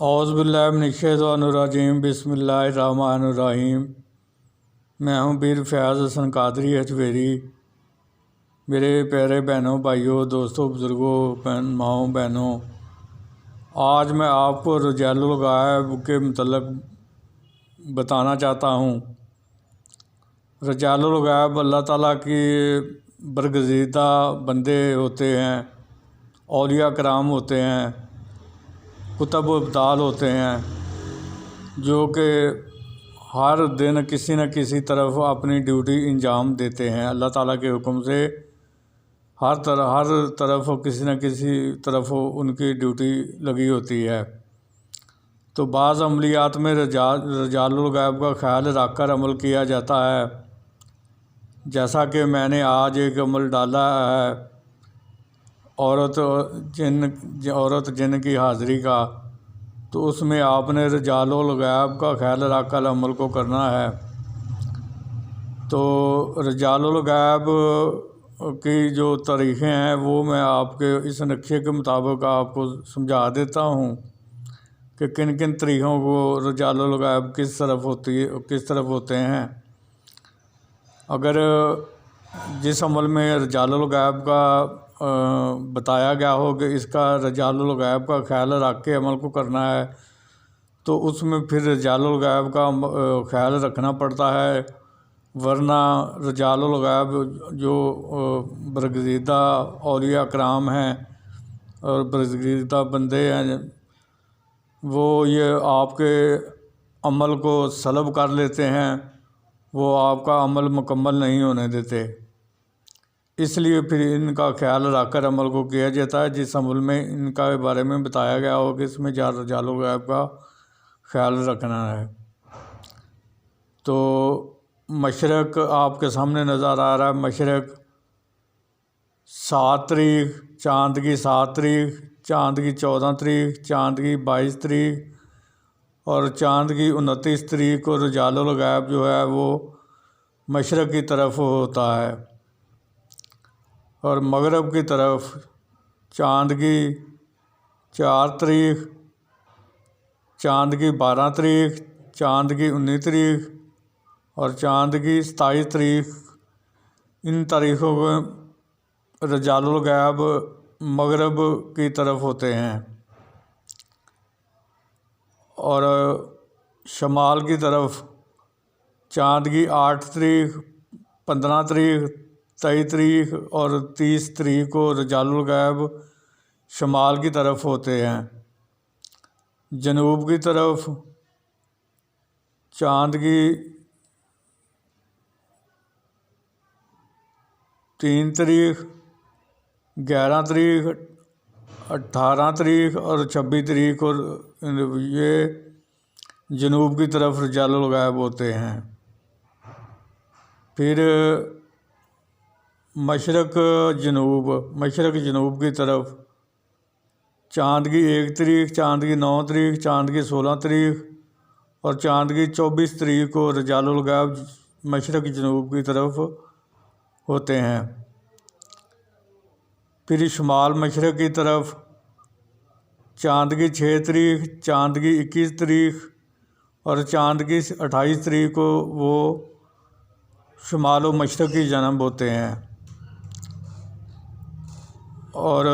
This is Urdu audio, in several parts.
اعوذ باللہ من الشیطان الرجیم بسم اللہ الرحمن الرحیم۔ میں ہوں پیر فیاض حسن قادری اجویری۔ میرے پیارے بہنوں، بھائیوں، دوستوں، بزرگوں، ماؤں، بہنوں، آج میں آپ کو رجال الغائب کے متعلق بتانا چاہتا ہوں۔ رجال الغائب اللہ تعالیٰ کی برگزیدہ بندے ہوتے ہیں، اولیاء کرام ہوتے ہیں، کتب و ابدال ہوتے ہیں، جو کہ ہر دن کسی نہ کسی طرف اپنی ڈیوٹی انجام دیتے ہیں۔ اللہ تعالیٰ کے حکم سے ہر طرف کسی نہ کسی طرف ان کی ڈیوٹی لگی ہوتی ہے۔ تو بعض عملیات میں رجال الغائب کا خیال رکھ کر عمل کیا جاتا ہے، جیسا کہ میں نے آج ایک عمل ڈالا ہے عورت جن کی حاضری کا، تو اس میں آپ نے رجال الغائب کا خیال رکھ کر عمل کو کرنا ہے۔ تو رجال الغائب کی جو تاریخیں ہیں وہ میں آپ کے اس نقشے کے مطابق آپ کو سمجھا دیتا ہوں کہ کن کن طریقوں کو رجال الغائب کس طرف ہوتے ہیں۔ اگر جس عمل میں رجال الغائب کا بتایا گیا ہو کہ اس کا رجال الغائب کا خیال رکھ کے عمل کو کرنا ہے، تو اس میں پھر رجال الغائب کا خیال رکھنا پڑتا ہے، ورنہ رجال الغائب جو برگزیدہ اولیاء کرام ہیں اور برگزیدہ بندے ہیں، وہ یہ آپ کے عمل کو سلب کر لیتے ہیں، وہ آپ کا عمل مکمل نہیں ہونے دیتے۔ اس لیے پھر ان کا خیال رکھ کر عمل کو کیا جاتا ہے، جس عمل میں ان کا بارے میں بتایا گیا ہو کہ اس میں رجال الغائب کا خیال رکھنا ہے۔ تو مشرق آپ کے سامنے نظر آ رہا ہے۔ مشرق 7 تاریخ، چاند کی 7 تاریخ، چاند کی 14 تاریخ، چاند کی 22 تاریخ اور چاند کی 29 تاریخ کو رجال الغائب جو ہے وہ مشرق کی طرف ہوتا ہے، اور مغرب کی طرف چاند کی 4 تاریخ، چاند کی 12 تاریخ، چاند کی 19 تاریخ اور چاند کی 27 تاریخ، ان تاریخوں کو رجال الغائب مغرب کی طرف ہوتے ہیں، اور شمال کی طرف چاند کی 8 تاریخ، 15 تاریخ، 23 تاریخ اور 30 تاریخ کو رجال الغائب شمال کی طرف ہوتے ہیں۔ جنوب کی طرف چاند کی 3 تاریخ، 11 تاریخ، 18 تاریخ اور 26 تاریخ کو یہ جنوب کی طرف رجال الغائب ہوتے ہیں۔ پھر مشرق جنوب کی طرف چاند کی 1 تاریخ، چاند کی 9 تاریخ، چاند کی 16 تاریخ اور چاند کی 24 تاریخ کو رجال الغائب مشرق جنوب کی طرف ہوتے ہیں۔ پھر شمال مشرق کی طرف چاند کی 6 تاریخ، چاند کی 21 تاریخ اور چاند کی 28 تاریخ کو وہ شمال و مشرق کی جانب ہوتے ہیں، اور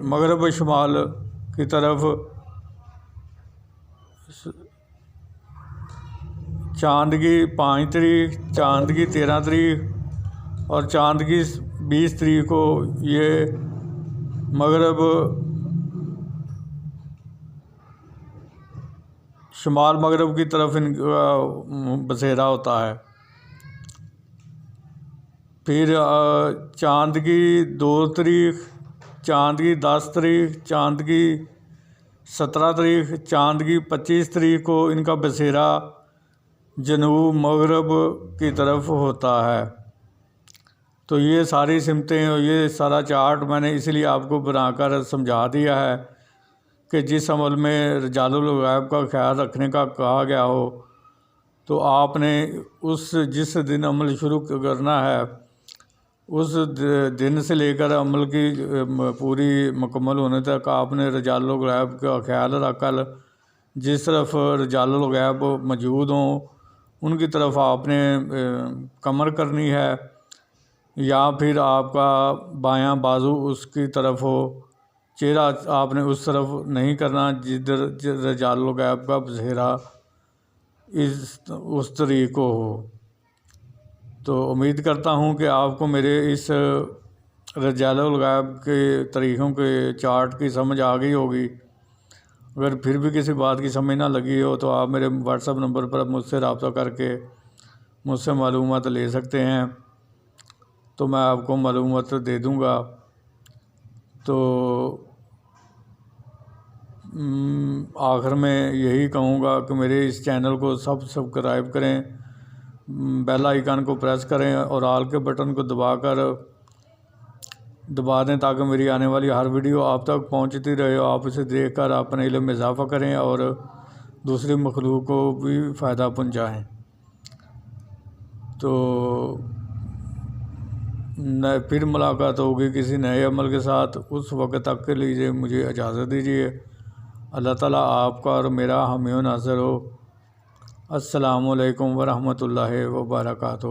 مغرب و شمال کی طرف چاند کی 5 تاریخ، چاند کی 13 تاریخ اور چاند کی 20 تاریخ کو یہ شمال مغرب کی طرف ان کا بسیرا ہوتا ہے۔ پھر چاند کی 2 تاریخ، چاند کی 10 تاریخ، چاند کی 17 تاریخ، چاند کی 25 تاریخ کو ان کا بسیرا جنوب مغرب کی طرف ہوتا ہے۔ تو یہ ساری سمتیں اور یہ سارا چارٹ میں نے اس لیے آپ کو بنا کر سمجھا دیا ہے کہ جس عمل میں رجال الغائب کا خیال رکھنے کا کہا گیا ہو، تو آپ نے جس دن عمل شروع کرنا ہے اس دن سے لے کر عمل کی پوری مکمل ہونے تک آپ نے رجال الغیب کا خیال رکھ کر جس طرف رجال الغیب موجود ہوں ان کی طرف آپ نے کمر کرنی ہے، یا پھر آپ کا بایاں بازو اس کی طرف ہو، چہرہ آپ نے اس طرف نہیں کرنا جدھر رجال الغیب کا بسیرا اس طریق کو ہو۔ تو امید کرتا ہوں کہ آپ کو میرے اس رجال الغیب کے طریقوں کے چارٹ کی سمجھ آ گئی ہوگی۔ اگر پھر بھی کسی بات کی سمجھ نہ لگی ہو تو آپ میرے واٹس ایپ نمبر پر مجھ سے رابطہ کر کے مجھ سے معلومات لے سکتے ہیں، تو میں آپ کو معلومات دے دوں گا۔ تو آخر میں یہی کہوں گا کہ میرے اس چینل کو سبسکرائب کریں، بیل آئیکن کو پریس کریں اور آل کے بٹن کو دبا دیں تاکہ میری آنے والی ہر ویڈیو آپ تک پہنچتی رہے، آپ اسے دیکھ کر اپنے علم میں اضافہ کریں اور دوسری مخلوق کو بھی فائدہ پہنچائیں۔ تو پھر ملاقات ہوگی کسی نئے عمل کے ساتھ، اس وقت تک کے لیے مجھے اجازت دیجیے۔ اللہ تعالیٰ آپ کا اور میرا حامی و ناصر ہو۔ السلام علیکم ورحمۃ اللہ وبرکاتہ۔